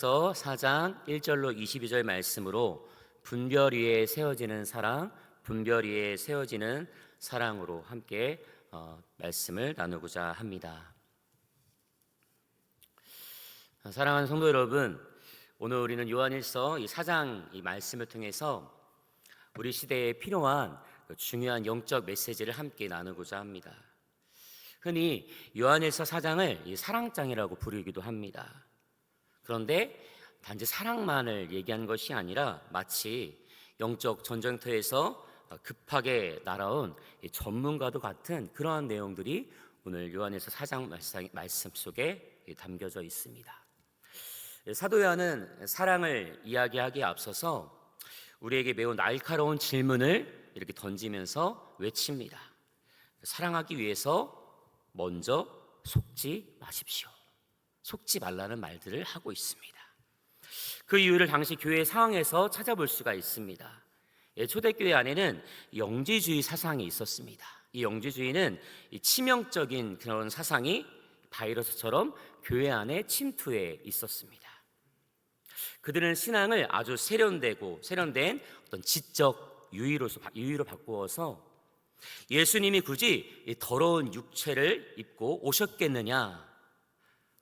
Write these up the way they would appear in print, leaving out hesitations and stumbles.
4장 1절로 22절 말씀으로 분별 위에 세워지는 사랑, 분별 위에 세워지는 사랑으로 함께 말씀을 나누고자 합니다. 사랑하는 성도 여러분, 오늘 우리는 요한일서 이 4장 이 말씀을 통해서 우리 시대에 필요한 중요한 영적 메시지를 함께 나누고자 합니다. 흔히 요한일서 4장을 이 사랑장이라고 부르기도 합니다. 그런데 단지 사랑만을 얘기한 것이 아니라 마치 영적 전쟁터에서 급하게 날아온 전문가도 같은 그러한 내용들이 오늘 요한일서 4장 말씀 속에 담겨져 있습니다. 사도 요한은 사랑을 이야기하기에 앞서서 우리에게 매우 날카로운 질문을 이렇게 던지면서 외칩니다. 사랑하기 위해서 먼저 속지 마십시오. 속지 말라는 말들을 하고 있습니다. 그 이유를 당시 교회 상황에서 찾아볼 수가 있습니다. 초대교회 안에는 영지주의 사상이 있었습니다. 이 영지주의는 치명적인 그런 사상이 바이러스처럼 교회 안에 침투해 있었습니다. 그들은 신앙을 아주 세련된 어떤 지적 유의로 바꾸어서 예수님이 굳이 더러운 육체를 입고 오셨겠느냐,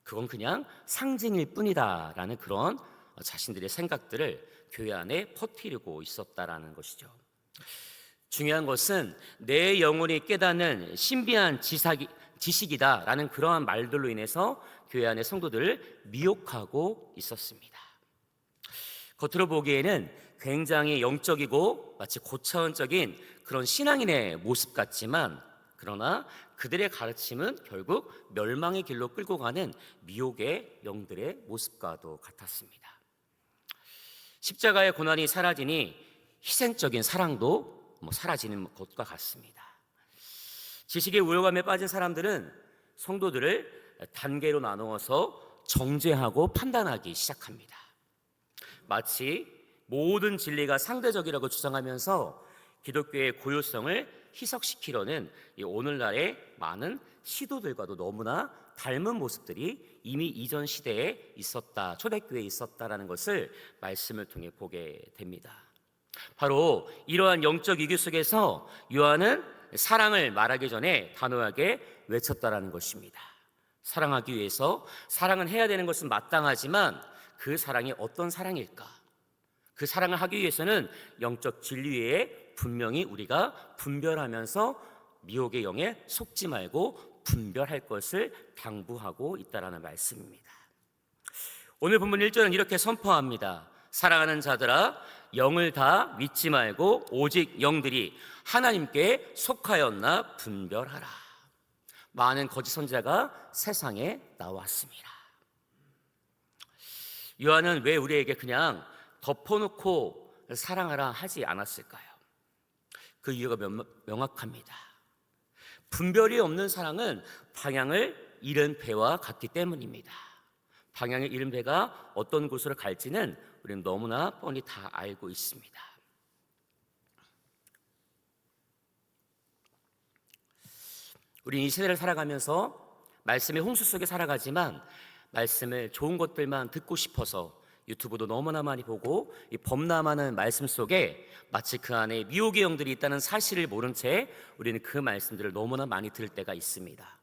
그건 그냥 상징일 뿐이다라는 그런 자신들의 생각들을 교회 안에 퍼뜨리고 있었다라는 것이죠. 중요한 것은 내 영혼이 깨닫는 신비한 지식이다라는 그러한 말들로 인해서 교회 안의 성도들을 미혹하고 있었습니다. 겉으로 보기에는 굉장히 영적이고 마치 고차원적인 그런 신앙인의 모습 같지만, 그러나 그들의 가르침은 결국 멸망의 길로 끌고 가는 미혹의 영들의 모습과도 같았습니다. 십자가의 고난이 사라지니 희생적인 사랑도 사라지는 것과 같습니다. 지식의 우월감에 빠진 사람들은 성도들을 단계로 나누어서 정죄하고 판단하기 시작합니다. 마치 모든 진리가 상대적이라고 주장하면서 기독교의 고유성을 희석시키려는 오늘날의 많은 시도들과도 너무나 닮은 모습들이 이미 이전 시대에 있었다, 초대교회에 있었다라는 것을 말씀을 통해 보게 됩니다. 바로 이러한 영적 위기 속에서 요한은 사랑을 말하기 전에 단호하게 외쳤다라는 것입니다. 사랑하기 위해서 사랑은 해야 되는 것은 마땅하지만 그 사랑이 어떤 사랑일까? 그 사랑을 하기 위해서는 영적 진리 외에 분명히 우리가 분별하면서 미혹의 영에 속지 말고 분별할 것을 당부하고 있다라는 말씀입니다. 오늘 본문 1절은 이렇게 선포합니다. 사랑하는 자들아, 영을 다 믿지 말고 오직 영들이 하나님께 속하였나 분별하라. 많은 거짓 선지자가 세상에 나왔습니다. 요한은 왜 우리에게 그냥 덮어놓고 사랑하라 하지 않았을까요? 그 이유가 명확합니다. 분별이 없는 사랑은 방향을 잃은 배와 같기 때문입니다. 방향을 잃은 배가 어떤 곳으로 갈지는 우리는 너무나 뻔히 다 알고 있습니다. 우리는 이 세대를 살아가면서 말씀의 홍수 속에 살아가지만 말씀을 좋은 것들만 듣고 싶어서 유튜브도 너무나 많이 보고 이 범람하는 말씀 속에 마치 그 안에 미혹의 영들이 있다는 사실을 모른 채 우리는 그 말씀들을 너무나 많이 들을 때가 있습니다.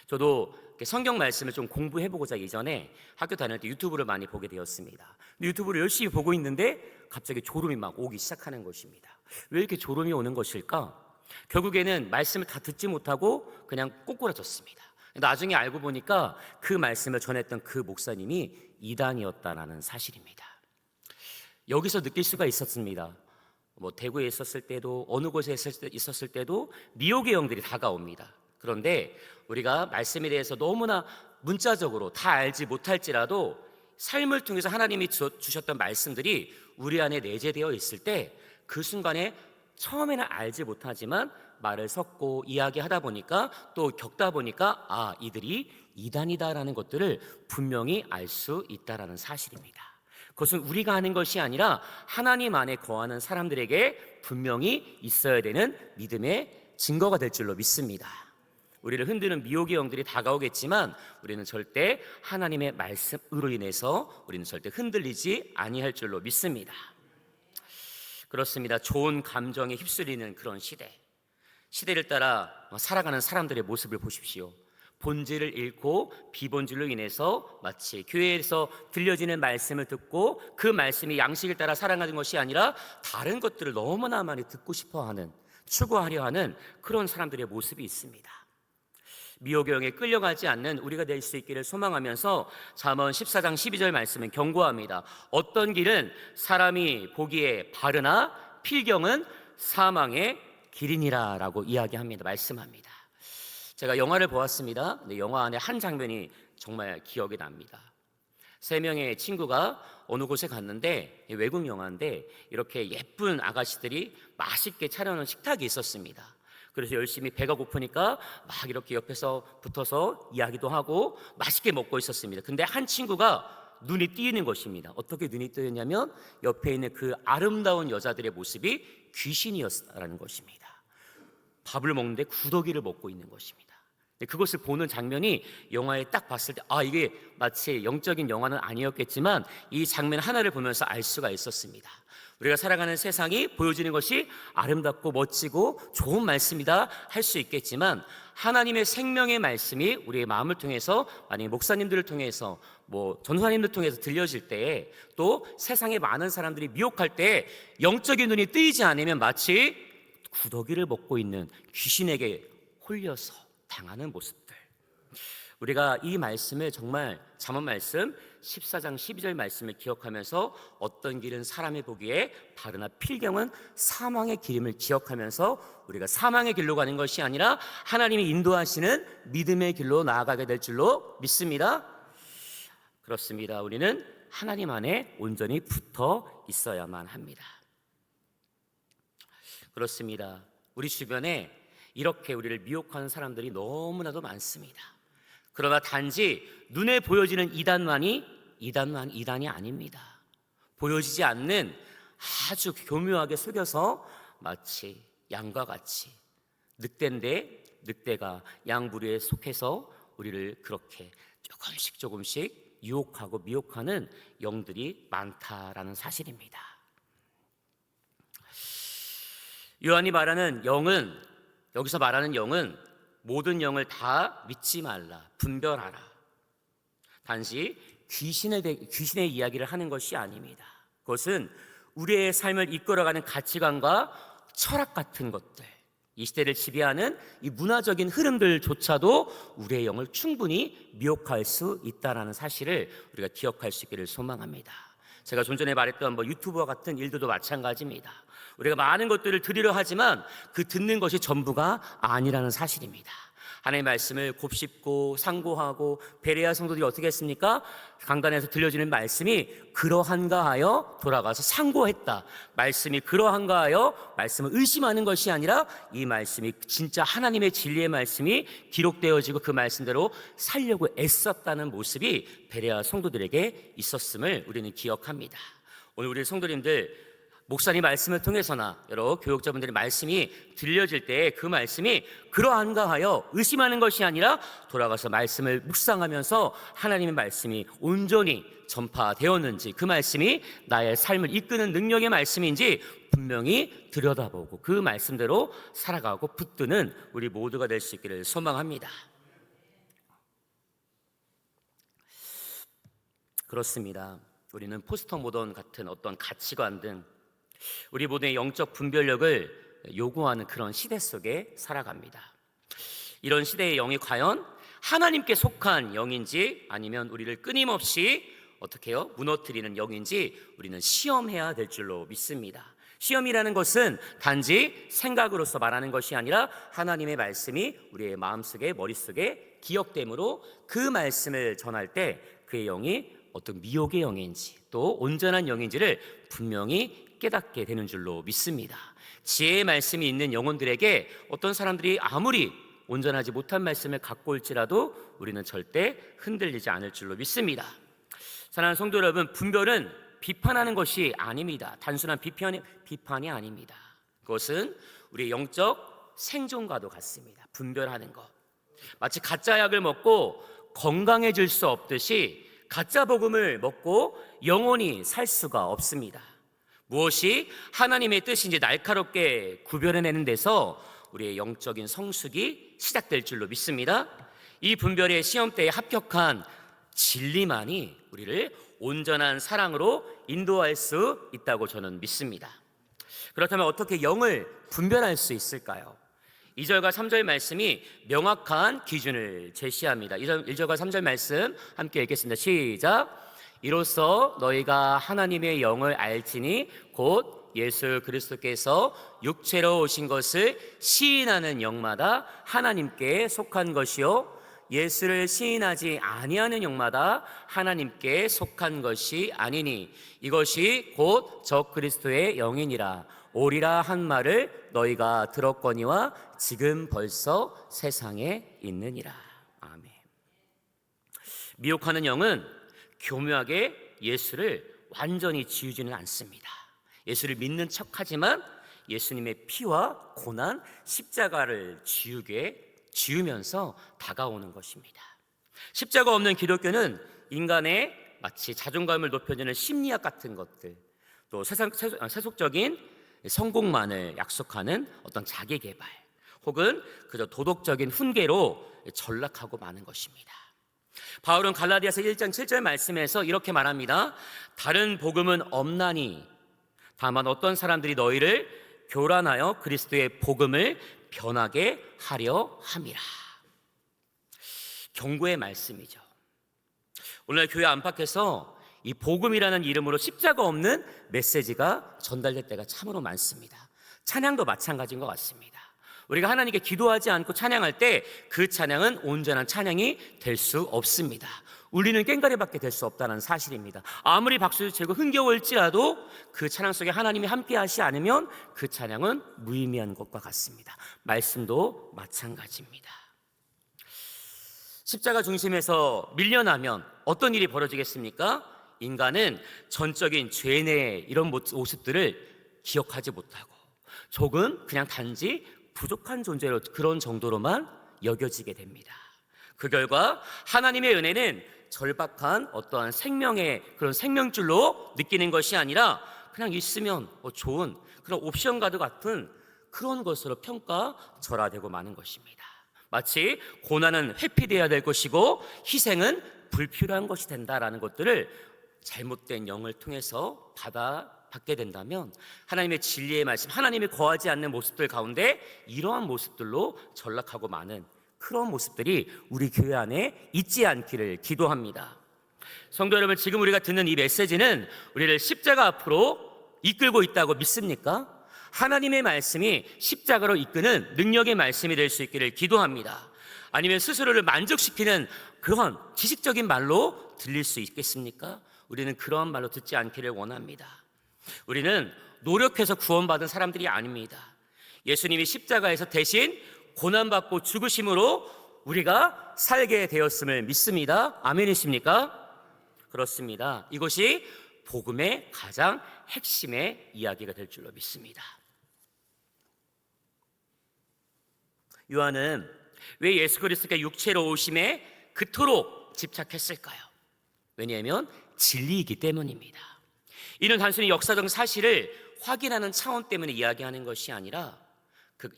저도 성경 말씀을 좀 공부해보고자 이전에 학교 다닐 때 유튜브를 많이 보게 되었습니다. 근데 유튜브를 열심히 보고 있는데 갑자기 졸음이 막 오기 시작하는 것입니다. 왜 이렇게 졸음이 오는 것일까? 결국에는 말씀을 다 듣지 못하고 그냥 꼬꾸라졌습니다. 나중에 알고 보니까 그 말씀을 전했던 그 목사님이 이단이었다는 사실입니다. 여기서 느낄 수가 있었습니다. 대구에 있었을 때도 어느 곳에 있었을 때도 미혹의 영들이 다가옵니다. 그런데 우리가 말씀에 대해서 너무나 문자적으로 다 알지 못할지라도 삶을 통해서 하나님이 주셨던 말씀들이 우리 안에 내재되어 있을 때 그 순간에 처음에는 알지 못하지만 말을 섞고 이야기하다 보니까 또 겪다 보니까 이들이 이단이다라는 것들을 분명히 알 수 있다라는 사실입니다. 그것은 우리가 하는 것이 아니라 하나님 안에 거하는 사람들에게 분명히 있어야 되는 믿음의 증거가 될 줄로 믿습니다. 우리를 흔드는 미혹의 영들이 다가오겠지만 우리는 절대 하나님의 말씀으로 인해서 우리는 절대 흔들리지 아니할 줄로 믿습니다. 그렇습니다. 좋은 감정에 휩쓸리는 그런 시대를 따라 살아가는 사람들의 모습을 보십시오. 본질을 잃고 비본질로 인해서 마치 교회에서 들려지는 말씀을 듣고 그 말씀이 양식을 따라 살아가는 것이 아니라 다른 것들을 너무나 많이 듣고 싶어하는, 추구하려 하는 그런 사람들의 모습이 있습니다. 미혹의 영에 끌려가지 않는 우리가 될 수 있기를 소망하면서 잠언 14장 12절 말씀은 경고합니다. 어떤 길은 사람이 보기에 바르나 필경은 사망의 길이니라 라고 이야기합니다. 말씀합니다. 제가 영화를 보았습니다. 근데 영화 안에 한 장면이 정말 기억이 납니다. 3명의 친구가 어느 곳에 갔는데 외국 영화인데 이렇게 예쁜 아가씨들이 맛있게 차려놓은 식탁이 있었습니다. 그래서 열심히 배가 고프니까 막 이렇게 옆에서 붙어서 이야기도 하고 맛있게 먹고 있었습니다. 근데 한 친구가 눈이 띄는 것입니다. 어떻게 눈이 뜨였냐면 옆에 있는 그 아름다운 여자들의 모습이 귀신이었다는 것입니다. 밥을 먹는데 구더기를 먹고 있는 것입니다. 그것을 보는 장면이 영화에 딱 봤을 때 이게 마치 영적인 영화는 아니었겠지만 이 장면 하나를 보면서 알 수가 있었습니다. 우리가 살아가는 세상이 보여지는 것이 아름답고 멋지고 좋은 말씀이다 할 수 있겠지만 하나님의 생명의 말씀이 우리의 마음을 통해서 만약에 목사님들을 통해서 전도사님들 통해서 들려질 때에 또 세상의 많은 사람들이 미혹할 때 영적인 눈이 뜨이지 않으면 마치 구더기를 먹고 있는 귀신에게 홀려서 당하는 모습들. 우리가 이 말씀을 정말 잠언 말씀 14장 12절 말씀을 기억하면서 어떤 길은 사람이 보기에 바르나 필경은 사망의 길임을 기억하면서 우리가 사망의 길로 가는 것이 아니라 하나님이 인도하시는 믿음의 길로 나아가게 될 줄로 믿습니다. 그렇습니다. 우리는 하나님 안에 온전히 붙어 있어야만 합니다. 그렇습니다. 우리 주변에 이렇게 우리를 미혹하는 사람들이 너무나도 많습니다. 그러나 단지 눈에 보여지는 이단이 아닙니다. 보여지지 않는 아주 교묘하게 속여서 마치 양과 같이 늑대가 양 부리에 속해서 우리를 그렇게 조금씩 유혹하고 미혹하는 영들이 많다라는 사실입니다. 요한이 말하는 영은, 여기서 말하는 영은 모든 영을 다 믿지 말라, 분별하라. 단지 귀신의 이야기를 하는 것이 아닙니다. 그것은 우리의 삶을 이끌어가는 가치관과 철학 같은 것들, 이 시대를 지배하는 이 문화적인 흐름들조차도 우리의 영을 충분히 미혹할 수 있다는 사실을 우리가 기억할 수 있기를 소망합니다. 제가 좀 전에 말했던 유튜브와 같은 일들도 마찬가지입니다. 우리가 많은 것들을 들으려 하지만 그 듣는 것이 전부가 아니라는 사실입니다. 하나님의 말씀을 곱씹고 상고하고 베레아 성도들이 어떻게 했습니까? 강단에서 들려지는 말씀이 그러한가 하여 돌아가서 상고했다. 말씀이 그러한가 하여 말씀을 의심하는 것이 아니라 이 말씀이 진짜 하나님의 진리의 말씀이 기록되어지고 그 말씀대로 살려고 애썼다는 모습이 베레아 성도들에게 있었음을 우리는 기억합니다. 오늘 우리 성도님들 목사님 말씀을 통해서나 여러 교육자분들의 말씀이 들려질 때 그 말씀이 그러한가 하여 의심하는 것이 아니라 돌아가서 말씀을 묵상하면서 하나님의 말씀이 온전히 전파되었는지, 그 말씀이 나의 삶을 이끄는 능력의 말씀인지 분명히 들여다보고 그 말씀대로 살아가고 붙드는 우리 모두가 될 수 있기를 소망합니다. 그렇습니다. 우리는 포스터 모던 같은 어떤 가치관 등 우리 모두의 영적 분별력을 요구하는 그런 시대 속에 살아갑니다. 이런 시대의 영이 과연 하나님께 속한 영인지 아니면 우리를 끊임없이 어떻게 해요? 무너뜨리는 영인지 우리는 시험해야 될 줄로 믿습니다. 시험이라는 것은 단지 생각으로서 말하는 것이 아니라 하나님의 말씀이 우리의 마음속에 머릿속에 기억됨으로 그 말씀을 전할 때 그의 영이 어떤 미혹의 영인지 또 온전한 영인지를 분명히 깨닫게 되는 줄로 믿습니다. 지혜의 말씀이 있는 영혼들에게 어떤 사람들이 아무리 온전하지 못한 말씀을 갖고 올지라도 우리는 절대 흔들리지 않을 줄로 믿습니다. 사랑하는 성도 여러분, 분별은 비판하는 것이 아닙니다. 단순한 비판이 아닙니다. 그것은 우리의 영적 생존과도 같습니다. 분별하는 것. 마치 가짜 약을 먹고 건강해질 수 없듯이 가짜 복음을 먹고 영원히 살 수가 없습니다. 무엇이 하나님의 뜻인지 날카롭게 구별해내는 데서 우리의 영적인 성숙이 시작될 줄로 믿습니다. 이 분별의 시험대에 합격한 진리만이 우리를 온전한 사랑으로 인도할 수 있다고 저는 믿습니다. 그렇다면 어떻게 영을 분별할 수 있을까요? 2절과 3절 말씀이 명확한 기준을 제시합니다. 1절과 3절 말씀 함께 읽겠습니다. 시작. 이로써 너희가 하나님의 영을 알지니 곧 예수 그리스도께서 육체로 오신 것을 시인하는 영마다 하나님께 속한 것이요 예수를 시인하지 아니하는 영마다 하나님께 속한 것이 아니니 이것이 곧 적 그리스도의 영이니라. 오리라 한 말을 너희가 들었거니와 지금 벌써 세상에 있느니라. 아멘. 미혹하는 영은 교묘하게 예수를 완전히 지우지는 않습니다. 예수를 믿는 척하지만 예수님의 피와 고난, 십자가를 지우면서 다가오는 것입니다. 십자가 없는 기독교는 인간의 마치 자존감을 높여주는 심리학 같은 것들, 또 세속적인 성공만을 약속하는 어떤 자기 개발 혹은 그저 도덕적인 훈계로 전락하고 마는 것입니다. 바울은 갈라디아서 1장 7절 말씀에서 이렇게 말합니다. 다른 복음은 없나니 다만 어떤 사람들이 너희를 교란하여 그리스도의 복음을 변하게 하려 함이라. 경고의 말씀이죠. 오늘 교회 안팎에서 이 복음이라는 이름으로 십자가 없는 메시지가 전달될 때가 참으로 많습니다. 찬양도 마찬가지인 것 같습니다. 우리가 하나님께 기도하지 않고 찬양할 때 그 찬양은 온전한 찬양이 될 수 없습니다. 울리는 꽹과리밖에 될 수 없다는 사실입니다. 아무리 박수를 치고 흥겨울지라도 그 찬양 속에 하나님이 함께하시 않으면 그 찬양은 무의미한 것과 같습니다. 말씀도 마찬가지입니다. 십자가 중심에서 밀려나면 어떤 일이 벌어지겠습니까? 인간은 전적인 죄내 이런 모습들을 기억하지 못하고 조금 그냥 단지 부족한 존재로 그런 정도로만 여겨지게 됩니다. 그 결과 하나님의 은혜는 절박한 어떠한 생명의 그런 생명줄로 느끼는 것이 아니라 그냥 있으면 좋은 그런 옵션 카드 같은 그런 것으로 평가절하되고 마는 것입니다. 마치 고난은 회피되어야 될 것이고 희생은 불필요한 것이 된다라는 것들을 잘못된 영을 통해서 받게 된다면 하나님의 진리의 말씀, 하나님이 거하지 않는 모습들 가운데 이러한 모습들로 전락하고 마는 그런 모습들이 우리 교회 안에 있지 않기를 기도합니다. 성도 여러분, 지금 우리가 듣는 이 메시지는 우리를 십자가 앞으로 이끌고 있다고 믿습니까? 하나님의 말씀이 십자가로 이끄는 능력의 말씀이 될 수 있기를 기도합니다. 아니면 스스로를 만족시키는 그런 지식적인 말로 들릴 수 있겠습니까? 우리는 그런 말로 듣지 않기를 원합니다. 우리는 노력해서 구원받은 사람들이 아닙니다. 예수님이 십자가에서 대신 고난받고 죽으심으로 우리가 살게 되었음을 믿습니다. 아멘이십니까? 그렇습니다. 이것이 복음의 가장 핵심의 이야기가 될 줄로 믿습니다. 요한은 왜 예수 그리스도가 육체로 오심에 그토록 집착했을까요? 왜냐하면 진리이기 때문입니다. 이는 단순히 역사적 사실을 확인하는 차원 때문에 이야기하는 것이 아니라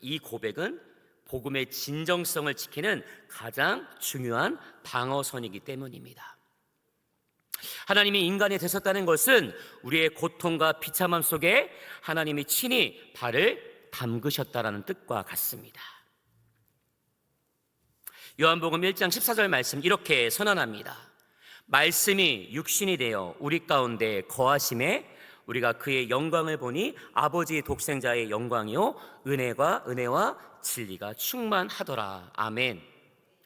이 고백은 복음의 진정성을 지키는 가장 중요한 방어선이기 때문입니다. 하나님이 인간이 되셨다는 것은 우리의 고통과 비참함 속에 하나님이 친히 발을 담그셨다라는 뜻과 같습니다. 요한복음 1장 14절 말씀 이렇게 선언합니다. 말씀이 육신이 되어 우리 가운데 거하심에 우리가 그의 영광을 보니 아버지 독생자의 영광이요 은혜와 진리가 충만하더라. 아멘.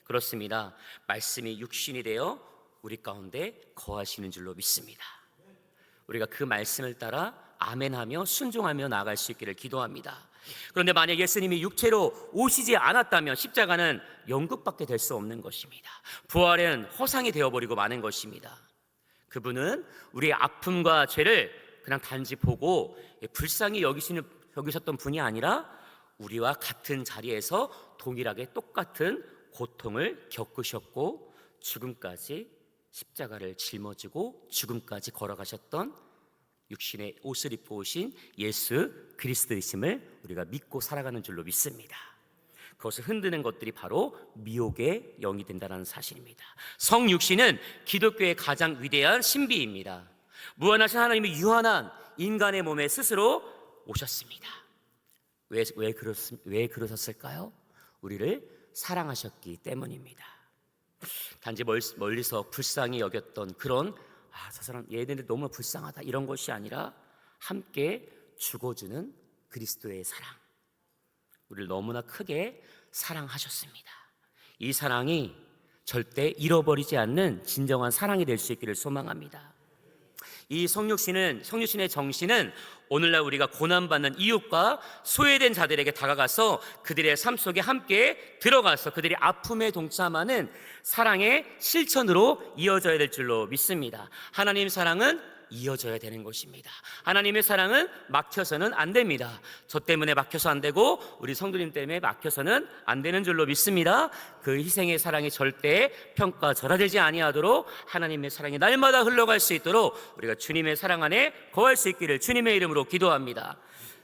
그렇습니다. 말씀이 육신이 되어 우리 가운데 거하시는 줄로 믿습니다. 우리가 그 말씀을 따라 아멘하며 순종하며 나아갈 수 있기를 기도합니다. 그런데 만약 예수님이 육체로 오시지 않았다면 십자가는 연극밖에 될 수 없는 것입니다. 부활은 허상이 되어버리고 마는 것입니다. 그분은 우리의 아픔과 죄를 그냥 단지 보고 불쌍히 여기셨던 분이 아니라 우리와 같은 자리에서 동일하게 똑같은 고통을 겪으셨고 죽음까지 십자가를 짊어지고 죽음까지 걸어가셨던 육신의 옷을 입고 오신 예수 그리스도이심을 우리가 믿고 살아가는 줄로 믿습니다. 그것을 흔드는 것들이 바로 미혹의 영이 된다는 사실입니다. 성육신은 기독교의 가장 위대한 신비입니다. 무한하신 하나님이 유한한 인간의 몸에 스스로 오셨습니다. 왜 그러셨을까요? 우리를 사랑하셨기 때문입니다. 단지 멀리서 불쌍히 여겼던 그런 저 사람 얘네들 너무 불쌍하다 이런 것이 아니라 함께 죽어주는 그리스도의 사랑, 우리를 너무나 크게 사랑하셨습니다. 이 사랑이 절대 잃어버리지 않는 진정한 사랑이 될 수 있기를 소망합니다. 이 성육신의 정신은 오늘날 우리가 고난받는 이웃과 소외된 자들에게 다가가서 그들의 삶 속에 함께 들어가서 그들의 아픔에 동참하는 사랑의 실천으로 이어져야 될 줄로 믿습니다. 하나님 사랑은 이어져야 되는 것입니다. 하나님의 사랑은 막혀서는 안 됩니다. 저 때문에 막혀서 안 되고 우리 성도님 때문에 막혀서는 안 되는 줄로 믿습니다. 그 희생의 사랑이 절대 평가절하되지 아니하도록 하나님의 사랑이 날마다 흘러갈 수 있도록 우리가 주님의 사랑 안에 거할 수 있기를 주님의 이름으로 기도합니다.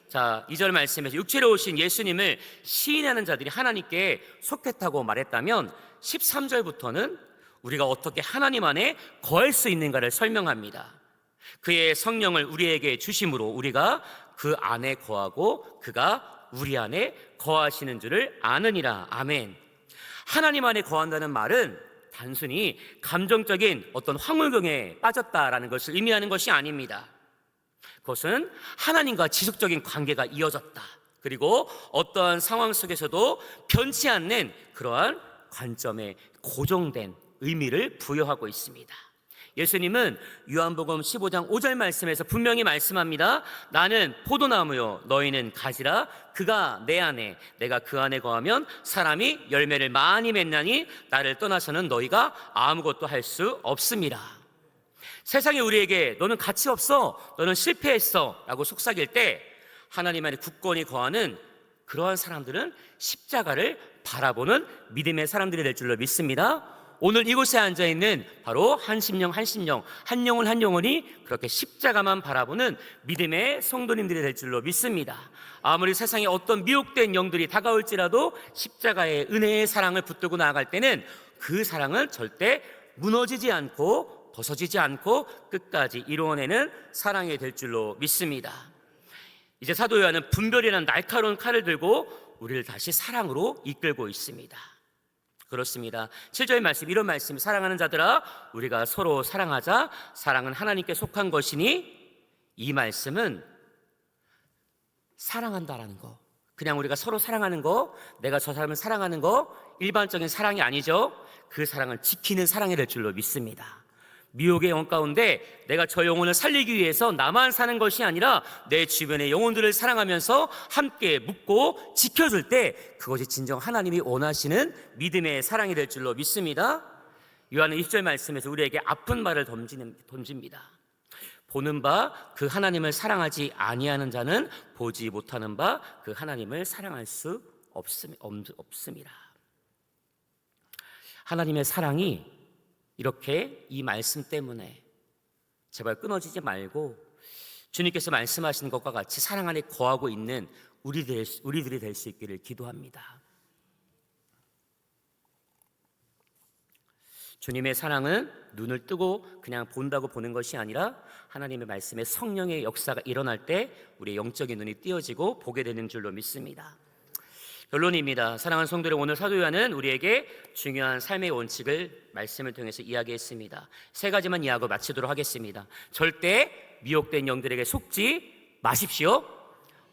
자, 2절 말씀에서 육체로 오신 예수님을 시인하는 자들이 하나님께 속했다고 말했다면 13절부터는 우리가 어떻게 하나님 안에 거할 수 있는가를 설명합니다. 그의 성령을 우리에게 주심으로 우리가 그 안에 거하고 그가 우리 안에 거하시는 줄을 아느니라. 아멘. 하나님 안에 거한다는 말은 단순히 감정적인 어떤 황홀경에 빠졌다라는 것을 의미하는 것이 아닙니다. 그것은 하나님과 지속적인 관계가 이어졌다, 그리고 어떠한 상황 속에서도 변치 않는 그러한 관점에 고정된 의미를 부여하고 있습니다. 예수님은 요한복음 15장 5절 말씀에서 분명히 말씀합니다. 나는 포도나무요 너희는 가지라. 그가 내 안에 내가 그 안에 거하면 사람이 열매를 많이 맺나니 나를 떠나서는 너희가 아무것도 할 수 없습니다. 세상이 우리에게 너는 가치 없어, 너는 실패했어 라고 속삭일 때 하나님 안에 굳건히 거하는 그러한 사람들은 십자가를 바라보는 믿음의 사람들이 될 줄로 믿습니다. 오늘 이곳에 앉아있는 바로 한 심령, 한 영혼이 그렇게 십자가만 바라보는 믿음의 성도님들이 될 줄로 믿습니다. 아무리 세상에 어떤 미혹된 영들이 다가올지라도 십자가의 은혜의 사랑을 붙들고 나아갈 때는 그 사랑은 절대 무너지지 않고 벗어지지 않고 끝까지 이루어내는 사랑이 될 줄로 믿습니다. 이제 사도 요한은 분별이라는 날카로운 칼을 들고 우리를 다시 사랑으로 이끌고 있습니다. 그렇습니다. 7절 말씀, 이런 말씀, 사랑하는 자들아 우리가 서로 사랑하자. 사랑은 하나님께 속한 것이니, 이 말씀은 사랑한다라는 거, 그냥 우리가 서로 사랑하는 거, 내가 저 사람을 사랑하는 거 일반적인 사랑이 아니죠. 그 사랑을 지키는 사랑이 될 줄로 믿습니다. 미혹의 영 가운데 내가 저 영혼을 살리기 위해서 나만 사는 것이 아니라 내 주변의 영혼들을 사랑하면서 함께 묻고 지켜줄 때 그것이 진정 하나님이 원하시는 믿음의 사랑이 될 줄로 믿습니다. 요한은 20절 말씀에서 우리에게 아픈 말을 던집니다. 보는 바 그 하나님을 사랑하지 아니하는 자는 보지 못하는 바 그 하나님을 사랑할 수 없습니다. 하나님의 사랑이 이렇게 이 말씀 때문에 제발 끊어지지 말고 주님께서 말씀하시는 것과 같이 사랑 안에 거하고 있는 우리들이 될 수 있기를 기도합니다. 주님의 사랑은 눈을 뜨고 그냥 본다고 보는 것이 아니라 하나님의 말씀에 성령의 역사가 일어날 때 우리의 영적인 눈이 띄어지고 보게 되는 줄로 믿습니다. 결론입니다. 사랑하는 성도들, 오늘 사도 요한은 우리에게 중요한 삶의 원칙을 말씀을 통해서 이야기했습니다. 3가지만 이야기하고 마치도록 하겠습니다. 절대 미혹된 영들에게 속지 마십시오.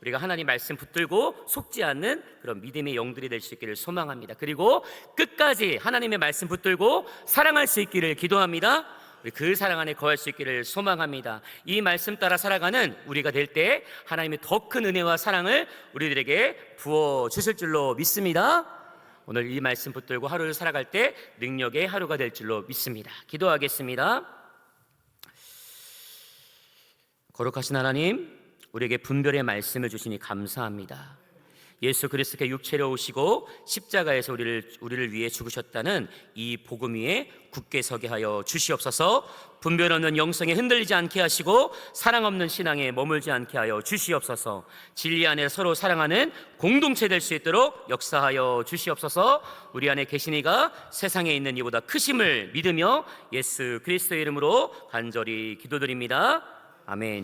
우리가 하나님 말씀 붙들고 속지 않는 그런 믿음의 영들이 될 수 있기를 소망합니다. 그리고 끝까지 하나님의 말씀 붙들고 사랑할 수 있기를 기도합니다. 우리 그 사랑 안에 거할 수 있기를 소망합니다. 이 말씀 따라 살아가는 우리가 될 때 하나님의 더 큰 은혜와 사랑을 우리들에게 부어주실 줄로 믿습니다. 오늘 이 말씀 붙들고 하루를 살아갈 때 능력의 하루가 될 줄로 믿습니다. 기도하겠습니다. 거룩하신 하나님, 우리에게 분별의 말씀을 주시니 감사합니다. 예수 그리스도께 육체로 오시고 십자가에서 우리를 위해 죽으셨다는 이 복음 위에 굳게 서게 하여 주시옵소서. 분별 없는 영성에 흔들리지 않게 하시고 사랑 없는 신앙에 머물지 않게 하여 주시옵소서. 진리 안에 서로 사랑하는 공동체 될 수 있도록 역사하여 주시옵소서. 우리 안에 계신 이가 세상에 있는 이보다 크심을 믿으며 예수 그리스도의 이름으로 간절히 기도드립니다. 아멘.